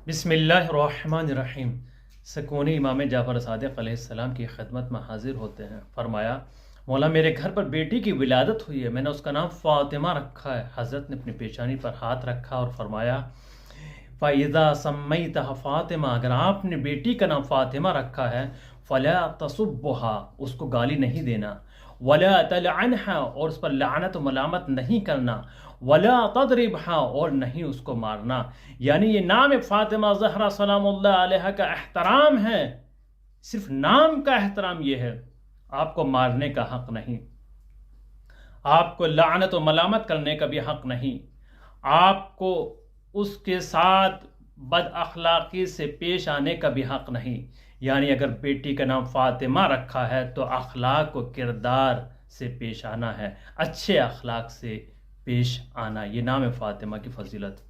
बिस्मिल्लाहिर्रहमानिर्रहीम। सकूनी इमाम जाफ़र सादिक़ अलैहिस्सलाम की खिदमत में हाजिर होते हैं। फरमाया, मौला मेरे घर पर बेटी की विलादत हुई है, मैंने उसका नाम फ़ातिमा रखा है। हज़रत ने अपनी पेशानी पर हाथ रखा और फरमाया, फ़इज़ा सम्मैतहा फ़ातिमा, अगर आपने बेटी का नाम फ़ातिमा रखा है, फ़ला तसुब्बुहा, उसको गाली नहीं देना, वला तलअनहा, और उस पर लानत व मलामत नहीं करना, वला तदरिबहा, और नहीं उसको मारना। यानी ये नाम फ़ातिमा ज़हरा सलामुल्लाह अलैहा का एहतराम है, सिर्फ नाम का एहतराम ये है, आपको मारने का हक नहीं, आपको लानत व मलामत करने का भी हक नहीं, आपको उसके साथ बद अखलाक़ी से पेश आने का भी हक नहीं। यानी अगर बेटी का नाम फ़ातिमा रखा है तो अखलाक व किरदार से पेश आना है, अच्छे अखलाक से पेश आना। ये नाम है फ़ातिमा की फजीलत।